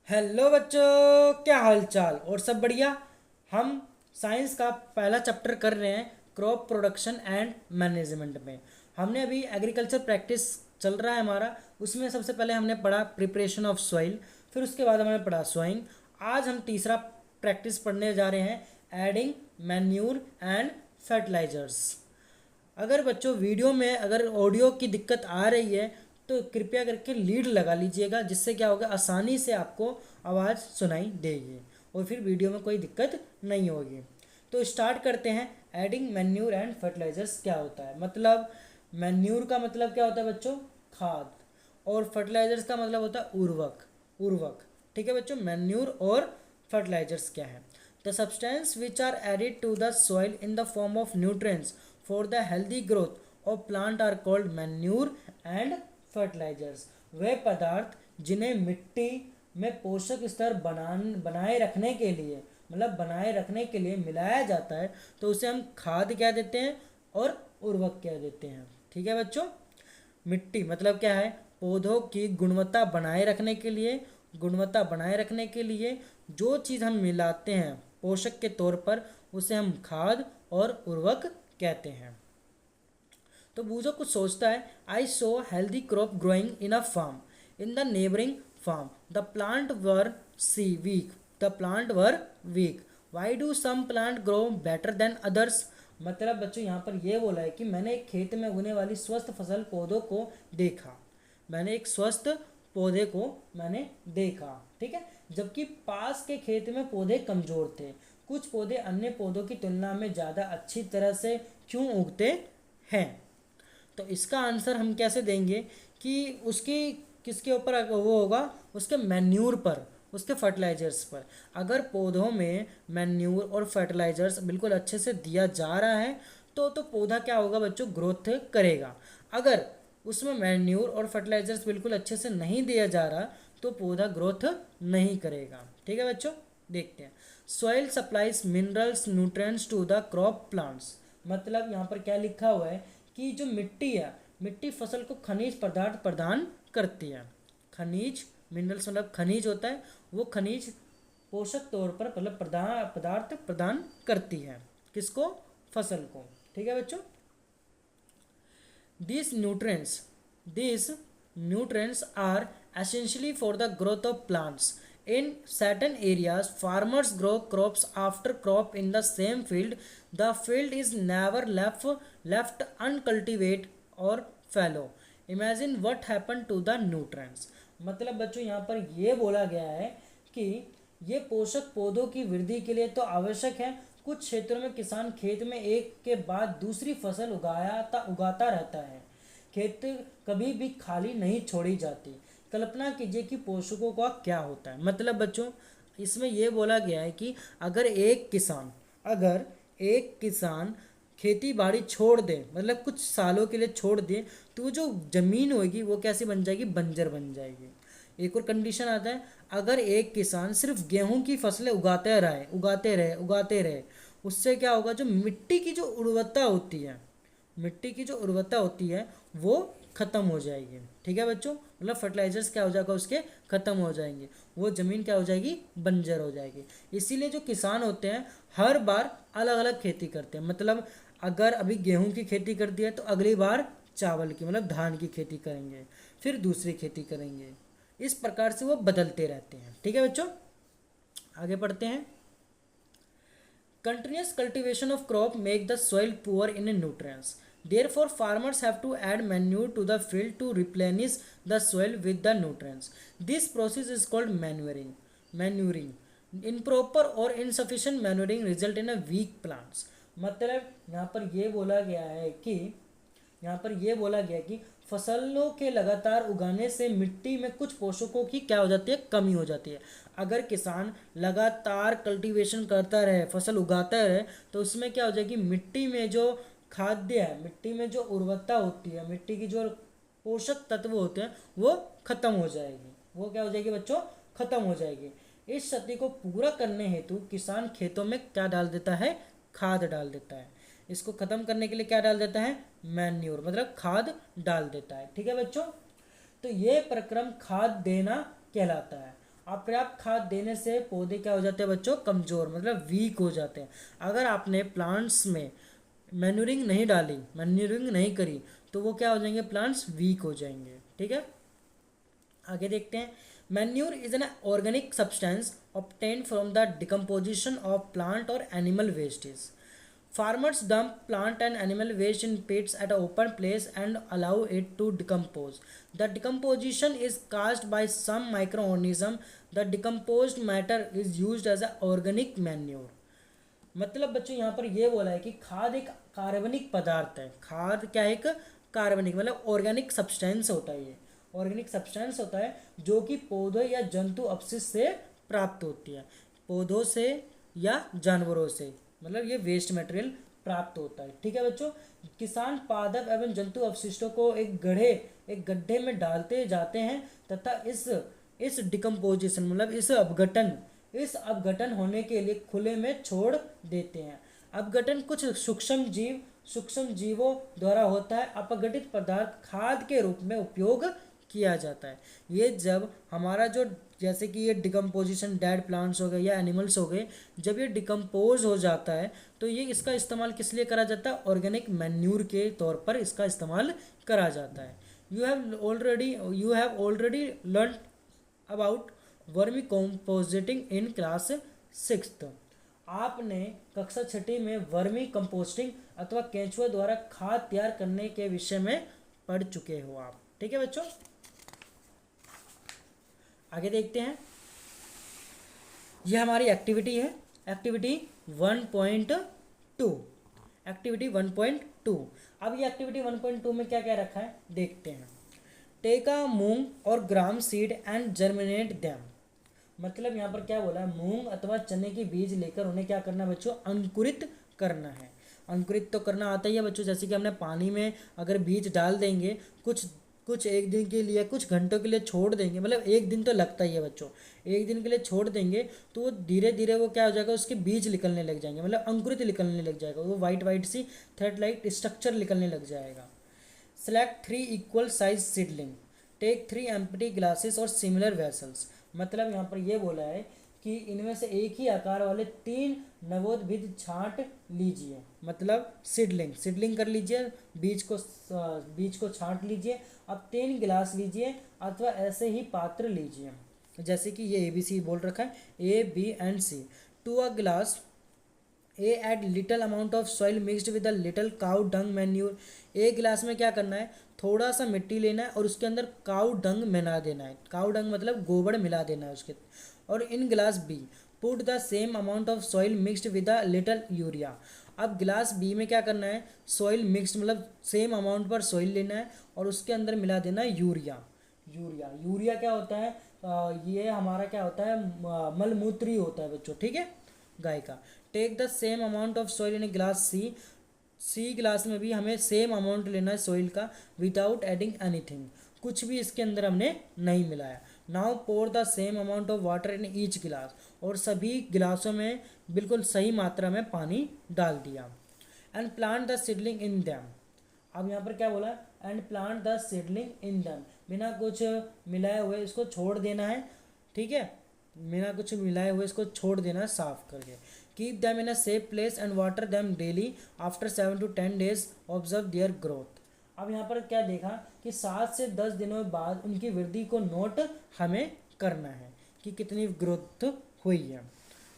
Hello बच्चों, क्या हाल चाल और सब बढ़िया। हम साइंस का पहला चैप्टर कर रहे हैं क्रॉप प्रोडक्शन एंड मैनेजमेंट में। हमने अभी एग्रीकल्चर प्रैक्टिस चल रहा है हमारा। उसमें सबसे पहले हमने पढ़ा प्रिपरेशन ऑफ सॉइल, फिर उसके बाद हमने पढ़ा सोइंग। आज हम तीसरा प्रैक्टिस पढ़ने जा रहे हैं एडिंग मैन्यूर एंड फर्टिलाइजर्स। अगर बच्चों वीडियो में अगर ऑडियो की दिक्कत आ रही है तो कृपया करके लीड लगा लीजिएगा, जिससे क्या होगा आसानी से आपको आवाज़ सुनाई देगी और फिर वीडियो में कोई दिक्कत नहीं होगी। तो स्टार्ट करते हैं। एडिंग मैन्यूर एंड फर्टिलाइजर्स क्या होता है। मतलब मैन्यूर का मतलब क्या होता है बच्चों, खाद, और फर्टिलाइजर्स का मतलब होता है उर्वरक। उर्वरक, ठीक है बच्चों। मैन्यूर और फर्टिलाइजर्स क्या है? The substance which are added to the soil in the form of nutrients for the healthy growth of plant are called manure and fertilisers. वे पदार्थ जिन्हें मिट्टी में पोषक स्तर बनाए रखने के लिए, मतलब बनाए रखने के लिए मिलाया जाता है, तो उसे हम खाद कह देते हैं और उर्वरक कह देते हैं। ठीक है बच्चों। मिट्टी मतलब क्या है, पौधों की गुणवत्ता बनाए रखने के लिए, गुणवत्ता बनाए रखने के लिए जो चीज़ हम मिलाते हैं पोषक के तौर पर, उसे हम खाद और उर्वरक कहते हैं। तो बूझो कुछ सोचता है। I saw healthy crop growing in a farm in the neighbouring farm the plant were see weak the plant were weak why do some plant grow better than others. मतलब बच्चों यहाँ पर यह बोला है कि मैंने एक खेत में उगने वाली स्वस्थ फसल पौधों को देखा। मैंने एक स्वस्थ पौधे को मैंने देखा, ठीक है, जबकि पास के खेत में पौधे कमजोर थे। कुछ पौधे अन्य पौधों की तुलना में ज़्यादा अच्छी तरह से क्यों उगते हैं? तो इसका आंसर हम कैसे देंगे कि उसकी किसके ऊपर वो होगा, उसके मैन्यूर पर, उसके फर्टिलाइजर्स पर। अगर पौधों में मैन्यूर और फर्टिलाइजर्स बिल्कुल अच्छे से दिया जा रहा है तो पौधा क्या होगा बच्चों, ग्रोथ करेगा। अगर उसमें मैन्यूर और फर्टिलाइजर्स बिल्कुल अच्छे से नहीं दिया जा रहा तो पौधा ग्रोथ नहीं करेगा। ठीक है बच्चों, देखते हैं। Soil supplies minerals nutrients to the crop plants. मतलब यहाँ पर क्या लिखा हुआ है कि जो मिट्टी है, मिट्टी फसल को खनिज पदार्थ प्रदान करती है। खनिज, मिनरल्स मतलब खनिज होता है, वो खनिज पोषक तौर पर मतलब पदार्थ प्रदान करती है। किसको? फसल को। ठीक है बच्चों। These nutrients, these nutrients are essentially for the growth of plants. In certain areas, farmers grow crops after crop in the same field. The field is never left uncultivated or fallow. Imagine what happened to the nutrients. मतलब बच्चों यहाँ पर ये बोला गया है कि ये पोषक पौधों की वृद्धि के लिए तो आवश्यक है। कुछ क्षेत्रों में किसान खेत में एक के बाद दूसरी फसल उगाता रहता है। खेत कभी भी खाली नहीं छोड़ी जाती। कल्पना कीजिए कि पोषकों का क्या होता है। मतलब बच्चों इसमें यह बोला गया है कि अगर एक किसान खेती बाड़ी छोड़ दे, मतलब कुछ सालों के लिए छोड़ दे, तो जो जमीन होगी वो कैसी बन जाएगी, बंजर बन जाएगी। एक और कंडीशन आता है, अगर एक किसान सिर्फ गेहूं की फसलें उगाते रहे, उससे क्या होगा, जो मिट्टी की जो उर्वरता होती है, मिट्टी की जो उर्वरता होती है वो खत्म हो जाएगी। ठीक है बच्चों, मतलब फर्टिलाइजर्स क्या हो जाएगा, उसके खत्म हो जाएंगे, वो जमीन क्या हो जाएगी, बंजर हो जाएगी। इसीलिए जो किसान होते हैं हर बार अलग अलग खेती करते हैं। मतलब अगर अभी गेहूं की खेती कर दी है तो अगली बार चावल की मतलब धान की खेती करेंगे, फिर दूसरी खेती करेंगे। इस प्रकार से वो बदलते रहते हैं। ठीक है बच्चों, आगे पढ़ते हैं। Continuous cultivation of crop make the soil poor in nutrients. Therefore, farmers have to add manure to the field to replenish the soil with the nutrients. This process is called manuring. Manuring. Improper or insufficient manuring result in a weak plants. मतलब यहाँ पर यह बोला गया कि फसलों के लगातार उगाने से मिट्टी में कुछ पोषकों की क्या हो जाती है, कमी हो जाती है। अगर किसान लगातार कल्टीवेशन करता रहे, फसल उगाता रहे, तो उसमें क्या हो जाएगी, मिट्टी में जो खाद्य है, मिट्टी में जो उर्वरता होती है, मिट्टी की जो पोषक तत्व होते हैं वो खत्म हो जाएगी। वो क्या हो जाएगी बच्चों, खत्म हो जाएगी। इस क्षति को पूरा करने हेतु किसान खेतों में क्या डाल देता है, खाद डाल देता है। इसको खत्म करने के लिए क्या डाल देता है, मैन्योर, मतलब खाद डाल देता है। ठीक है बच्चों, तो ये प्रक्रम खाद देना कहलाता है। अपर्याप्त खाद देने से पौधे क्या हो जाते हैं बच्चों, कमज़ोर, मतलब वीक हो जाते हैं। अगर आपने प्लांट्स में मैन्यूरिंग नहीं डाली, मैन्यूरिंग नहीं करी, तो वो क्या हो जाएंगे, प्लांट्स वीक हो जाएंगे। ठीक है, आगे देखते हैं। Manure is an organic substance obtained from the decomposition of plant और animal wastage. Farmers dump plant and animal waste in pits at an open place and allow it to decompose. The decomposition is caused by some microorganism. The decomposed matter is used as an organic manure. मतलब बच्चों यहाँ पर ये बोला है कि खाद एक कार्बनिक पदार्थ है। खाद क्या है, एक कार्बनिक मतलब ऑर्गेनिक सब्सटेंस होता है। ये ऑर्गेनिक सब्सटेंस होता है जो कि पौधों या जंतु अपशिष्ट से प्राप्त होती है, पौधों से या जानवरों से, मतलब ये वेस्ट मटेरियल प्राप्त होता है। ठीक है बच्चों, किसान पादप एवं जंतु अपशिष्टों को एक गड्ढे में डालते जाते हैं तथा इस डिकम्पोजिशन मतलब इस अपघटन होने के लिए खुले में छोड़ देते हैं। अपघटन कुछ सूक्ष्म जीवों द्वारा होता है। अपघटित पदार्थ खाद के रूप में उपयोग किया जाता है। ये जब हमारा जो जैसे कि ये डिकम्पोजिशन डेड प्लांट्स हो गए या एनिमल्स हो गए, जब ये डिकम्पोज हो जाता है तो ये इसका इस्तेमाल किस लिए करा जाता है, ऑर्गेनिक मैन्यूर के तौर पर इसका इस्तेमाल करा जाता है। You have already learn about vermicomposting in class 6th। आपने कक्षा 6ठी में वर्मी कंपोस्टिंग अथवा केंचुआ द्वारा खाद तैयार करने के विषय में पढ़ चुके हो आप। ठीक है बच्चों, आगे देखते हैं। यह हमारी एक्टिविटी है, एक्टिविटी 1.2। एक्टिविटी 1.2। अब ये एक्टिविटी 1.2 में क्या क्या रखा है देखते हैं। टेक अ मूंग और ग्राम सीड एंड जर्मिनेट देम। मतलब यहाँ पर क्या बोला है, मूंग अथवा चने के बीज लेकर उन्हें क्या करना है बच्चों, अंकुरित करना है। अंकुरित तो करना आता ही है बच्चों, जैसे कि हमने पानी में अगर बीज डाल देंगे, कुछ एक दिन के लिए, कुछ घंटों के लिए छोड़ देंगे, मतलब एक दिन तो लगता ही है बच्चों, एक दिन के लिए छोड़ देंगे तो वो धीरे धीरे वो क्या हो जाएगा, उसके बीज निकलने लग जाएंगे, मतलब अंकुरित निकलने लग जाएगा, वो वाइट सी थ्रेड लाइक स्ट्रक्चर निकलने लग जाएगा। Select 3 equal size seedling, take 3 empty glasses और सिमिलर वेसल्स। मतलब यहाँ पर ये बोला है कि इनमें से एक ही आकार वाले 3 नवोद्भिद छांट लीजिए, मतलब सीडलिंग कर लीजिए, बीज को छांट लीजिए। अब 3 गिलास लीजिए अथवा ऐसे ही पात्र लीजिए, जैसे कि ये ABC बोल रखा है, A, B and C। To a glass A add little amount of soil mixed with a little cow dung manure. एक गिलास में क्या करना है, थोड़ा सा मिट्टी लेना है और उसके अंदर काउ डंग मिला देना है। काउ डंग मतलब गोबर मिला देना है उसके। और इन गिलास B put the same amount of soil mixed with a little urea. अब गिलास बी में क्या करना है, सॉइल मिक्सड मतलब सेम अमाउंट पर सॉइल लेना है और उसके अंदर मिला देना है यूरिया क्या होता है, ये हमारा क्या होता है, मलमूत्री होता है बच्चों। ठीक है, गाय का। Take the same amount of soil in a glass C गिलास में भी हमें सेम अमाउंट लेना है सॉइल का, विदाउट एडिंग एनीथिंग, कुछ भी इसके अंदर हमने नहीं मिलाया। Now pour the same amount of water in each glass, और सभी गिलासों में बिल्कुल सही मात्रा में पानी डाल दिया। And plant the seedling in them. अब यहाँ पर क्या बोला, and plant the seedling in them, बिना कुछ मिलाए हुए इसको छोड़ देना है। ठीक है, बिना कुछ मिलाए हुए इसको छोड़ देना है साफ करके। Keep them in a safe place and water them daily after 7 to 10 days, observe their growth. अब यहाँ पर क्या देखा कि 7 से 10 दिनों बाद उनकी वृद्धि को नोट हमें करना है कि कितनी ग्रोथ हुई है।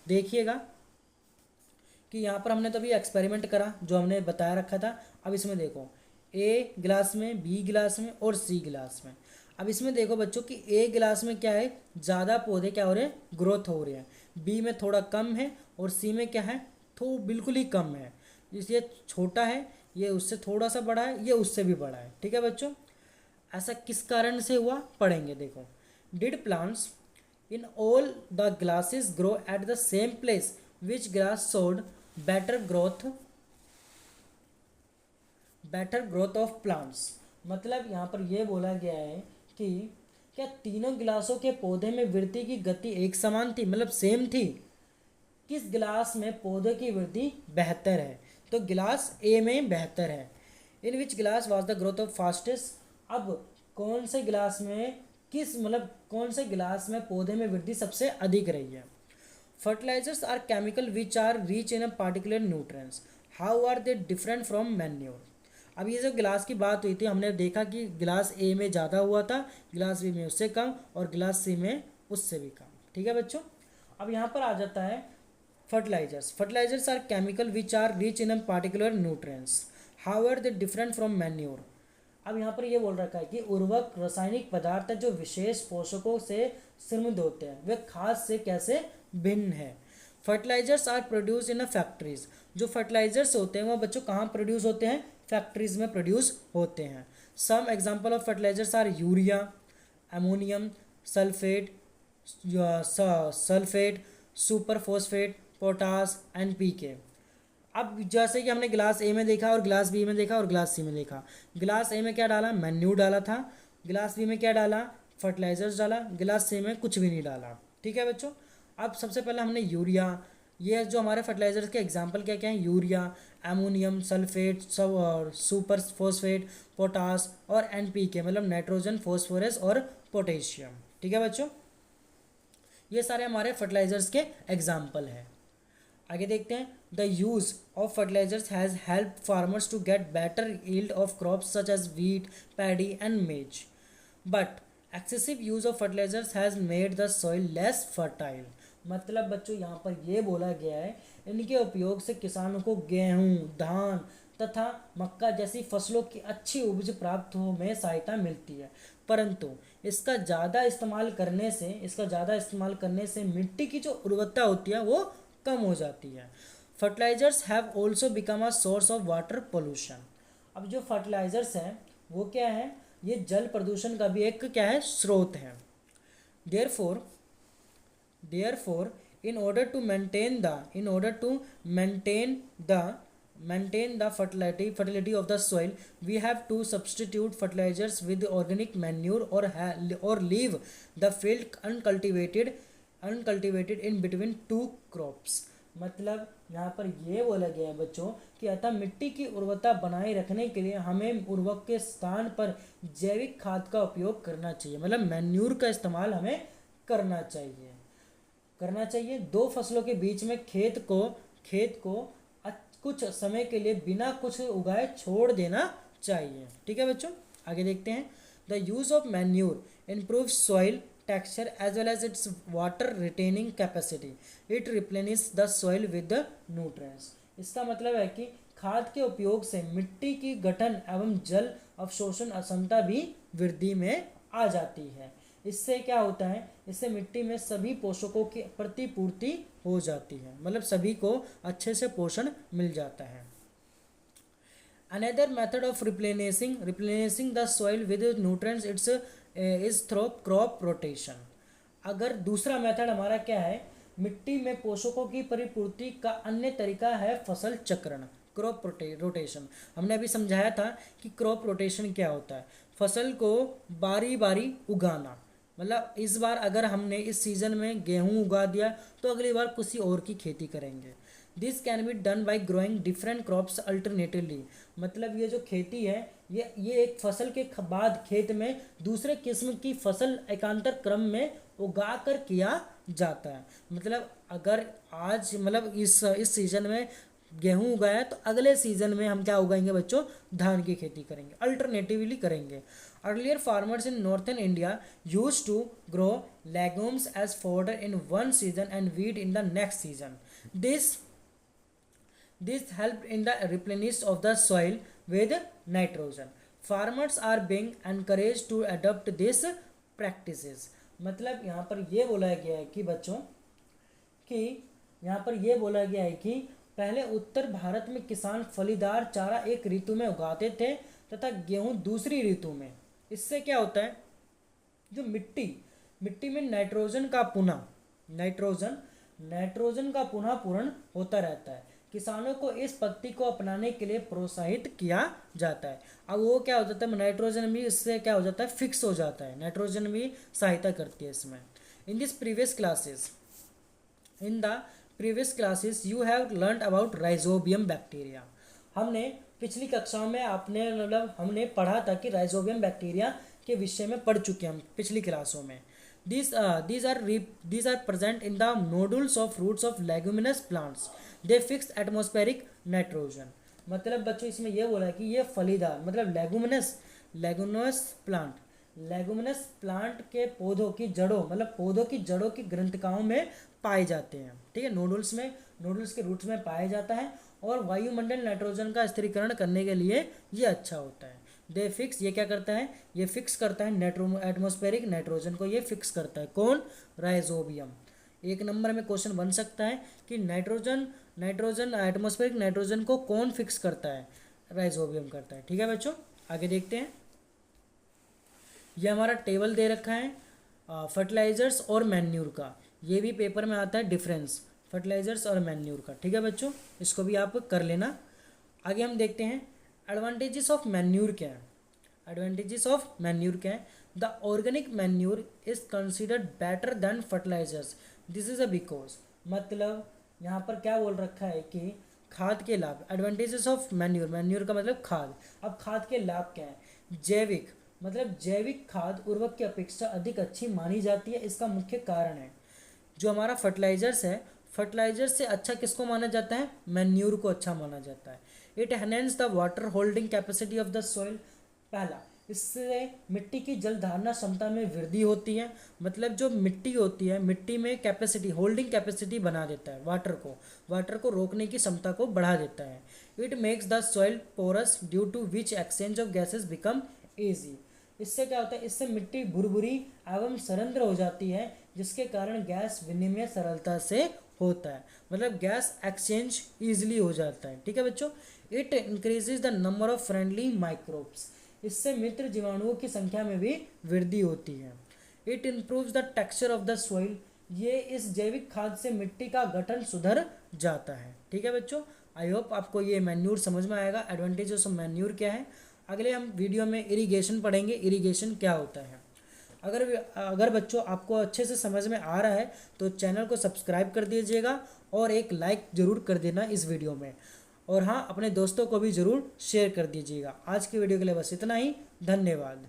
देखिएगा कि यहाँ पर हमने तो अभी एक्सपेरिमेंट करा जो हमने बताया रखा था। अब इसमें देखो, ए गिलास में, बी गिलास में और सी गिलास में। अब इसमें देखो बच्चों कि ए गिलास में क्या है, ज़्यादा पौधे क्या हो रहे हैं, ग्रोथ हो रहे हैं। बी में थोड़ा कम है और सी में क्या है, तो बिल्कुल ही कम है। ये छोटा है, ये उससे थोड़ा सा बड़ा है, ये उससे भी बड़ा है। ठीक है बच्चों, ऐसा किस कारण से हुआ पढ़ेंगे। देखो, did plants in all the glasses grow at the same place, which glass showed better growth of plants. मतलब यहाँ पर यह बोला गया है कि क्या तीनों गिलासों के पौधे में वृद्धि की गति एक समान थी, मतलब सेम थी। किस गिलास में पौधे की वृद्धि बेहतर है, तो गिलास ए में बेहतर है। इन विच गिलास was the growth of fastest. अब कौन से गिलास में किस मतलब कौन से गिलास में पौधे में वृद्धि सबसे अधिक रही है। Fertilizers are chemical which are rich in a particular nutrients, how are they different from manure. अब ये जो गिलास की बात हुई थी, हमने देखा कि गिलास ए में ज़्यादा हुआ था, गिलास बी में उससे कम और गिलास सी में उससे भी कम। ठीक है बच्चों, अब यहाँ पर आ जाता है fertilizers. Fertilizers are chemical which are rich in a particular nutrients, how are they different from manure. अब यहाँ पर ये बोल रखा है कि उर्वरक रासायनिक पदार्थ जो विशेष पोषकों से समृद्ध होते हैं वे खाद से कैसे भिन्न है। Fertilizers are produce in a factories, जो फर्टिलाइजर्स होते हैं वो बच्चों कहाँ प्रोड्यूस होते हैं, फैक्ट्रीज में प्रोड्यूस होते हैं। Some example of fertilizers are urea, ammonium sulphate, sulphate, super phosphate, potash, NPK। अब जैसे कि हमने गिलास ए में देखा और गिलास बी में देखा और गिलास सी में देखा। गिलास ए में क्या डाला, मैन्यूर डाला था। गिलास बी में क्या डाला, फर्टिलाइजर्स डाला। गिलास सी में कुछ भी नहीं डाला। ठीक है बच्चों, अब सबसे पहले हमने यूरिया, ये जो हमारे फर्टिलाइजर्स के एग्जांपल क्या क्या हैं, यूरिया, अमोनियम सल्फेट, सब और सुपर फॉस्फेट, पोटास और NPK मतलब नाइट्रोजन, फॉस्फोरस और पोटेशियम। ठीक है बच्चों, ये सारे हमारे फर्टिलाइजर्स के एग्जाम्पल हैं। आगे देखते हैं, the use of fertilizers has help farmers to get better yield of crops such as wheat, paddy and maize, but excessive use of fertilizers has made the soil less fertile. मतलब बच्चों यहाँ पर यह बोला गया है इनके उपयोग से किसानों को गेहूँ, धान तथा मक्का जैसी फसलों की अच्छी उपज प्राप्त हो में सहायता मिलती है, परंतु इसका ज़्यादा इस्तेमाल करने से मिट्टी की जो उर्वरता होती है वो कम हो जाती है। Fertilizers have also become a source of water pollution. अब जो फर्टिलाइजर्स हैं वो क्या है, ये जल प्रदूषण का भी एक क्या है, स्रोत है। Therefore in order to maintain the fertility of the soil, we have to substitute fertilizers with organic manure or leave the field uncultivated in between two crops। मतलब यहाँ पर ये बोला गया है बच्चों कि अतः मिट्टी की उर्वरता बनाए रखने के लिए हमें उर्वरक के स्थान पर जैविक खाद का उपयोग करना चाहिए, मतलब मैन्यूर का इस्तेमाल हमें करना चाहिए। दो फसलों के बीच में खेत को कुछ समय के लिए बिना कुछ उगाए छोड़ देना चाहिए। ठीक है बच्चों, आगे देखते हैं, the use of manure improve soil texture as well as its water retaining capacity, it replenish the soil with the nutrients. इसका मतलब है कि खाद के उपयोग से मिट्टी की गठन एवं जल अवशोषण क्षमता भी वृद्धि में आ जाती है। इससे क्या होता है, इससे मिट्टी में सभी पोषकों की प्रतिपूर्ति हो जाती है, मतलब सभी को अच्छे से पोषण मिल जाता है। Another method of replenishing the soil with nutrients is through crop rotation. अगर दूसरा मेथड हमारा क्या है, मिट्टी में पोषकों की परिपूर्ति का अन्य तरीका है फसल चक्रण, क्रॉप रोटेशन। हमने अभी समझाया था कि क्रॉप रोटेशन क्या होता है, फसल को बारी बारी उगाना। मतलब इस बार अगर हमने इस सीज़न में गेहूं उगा दिया तो अगली बार किसी और की खेती करेंगे। This can be done by growing different crops alternatively. मतलब ये जो खेती है ये एक फसल के बाद खेत में दूसरे किस्म की फसल एकांतर क्रम में उगा कर किया जाता है। मतलब अगर आज मतलब इस सीज़न में गेहूं उगाया तो अगले सीजन में हम क्या उगाएंगे बच्चों, धान की खेती करेंगे, अल्टरनेटिवली करेंगे। Earlier farmers in northern India use to grow legumes as fodder in one season and wheat in the next season. This help in the replenish of the soil with nitrogen. Farmers are being encourage to adopt this practices. मतलब यहाँ पर यह बोला गया है कि बच्चों कि पहले उत्तर भारत में किसान फलीदार चारा एक ऋतु में उगाते थे तथा गेहूं दूसरी ऋतु में। इससे क्या होता है, जो मिट्टी में नाइट्रोजन का पुनः पूरण होता रहता है। किसानों को इस पद्धति को अपनाने के लिए प्रोत्साहित किया जाता है। अब वो क्या हो जाता है, नाइट्रोजन भी इससे क्या हो जाता है, फिक्स हो जाता है, नाइट्रोजन भी सहायता करती है इसमें। In the previous classes you have learned about rhizobium bacteria. हमने पिछली कक्षाओं में हमने पढ़ा था कि राइजोबियम बैक्टीरिया के विषय में पढ़ चुके हैं हम पिछली क्लासों में। These are present in the nodules of roots of leguminous plants. They fix atmospheric nitrogen. मतलब बच्चों इसमें यह बोला है कि ये फलीदार मतलब लेगुमिनस प्लांट के पौधों की जड़ों मतलब पौधों की जड़ों की ग्रंथिकाओं में पाए जाते हैं। ठीक है, नोडुल्स के रूट्स में पाया जाता है और वायुमंडल नाइट्रोजन का स्थिरीकरण करने के लिए ये अच्छा होता है। दे फिक्स, ये क्या करता है, ये फिक्स करता है एटमॉस्फेरिक नाइट्रोजन को, ये फिक्स करता है कौन, राइजोबियम। एक नंबर में क्वेश्चन बन सकता है कि नाइट्रोजन एटमॉस्फेरिक नाइट्रोजन को कौन फिक्स करता है, राइजोबियम करता है। ठीक है बच्चों, आगे देखते हैं। ये हमारा टेबल दे रखा है फर्टिलाइजर्स और मैन्यूर का, ये भी पेपर में आता है डिफरेंस फर्टिलाइजर्स और मैन्यूर का। ठीक है बच्चों, इसको भी आप कर लेना। आगे हम देखते हैं एडवांटेजेस ऑफ मैन्यूर क्या है। एडवांटेजेस ऑफ मैन्यूर क्या है, the organic manure is considered better than fertilizers, this is a because, मतलब यहाँ पर क्या बोल रखा है कि खाद के लाभ, एडवांटेजेस ऑफ मैन्यूर का मतलब खाद। अब खाद के लाभ क्या है, जैविक मतलब जैविक खाद उर्वरक की अपेक्षा अधिक अच्छी मानी जाती है, इसका मुख्य कारण है जो हमारा फर्टिलाइजर्स है, फर्टिलाइजर से अच्छा किसको माना जाता है, मैन्यूर को अच्छा माना जाता है। It enhance the water holding capacity of the soil, पहला इससे मिट्टी की जल धारणा क्षमता में वृद्धि होती है, मतलब जो मिट्टी होती है मिट्टी में कैपेसिटी होल्डिंग कैपेसिटी बना देता है, वाटर को रोकने की क्षमता को बढ़ा देता है। It makes the soil porous due to which exchange of gases become easy, इससे क्या होता है, इससे मिट्टी भुरभुरी एवं सरंध्र हो जाती है जिसके कारण गैस विनिमय सरलता से होता है, मतलब गैस एक्सचेंज ईजिली हो जाता है। ठीक है बच्चों, it increases the number of friendly microbes, इससे मित्र जीवाणुओं की संख्या में भी वृद्धि होती है। It improves the texture of the soil, ये इस जैविक खाद से मिट्टी का गठन सुधर जाता है। ठीक है बच्चों, आई होप आपको ये मैन्यूर समझ में आएगा, एडवांटेजेस ऑफ मैन्यूर क्या है। अगले हम वीडियो में इरिगेशन पढ़ेंगे, इरिगेशन क्या होता है। अगर बच्चों आपको अच्छे से समझ में आ रहा है तो चैनल को सब्सक्राइब कर दीजिएगा और एक लाइक ज़रूर कर देना इस वीडियो में, और हाँ अपने दोस्तों को भी ज़रूर शेयर कर दीजिएगा। आज की वीडियो के लिए बस इतना ही, धन्यवाद।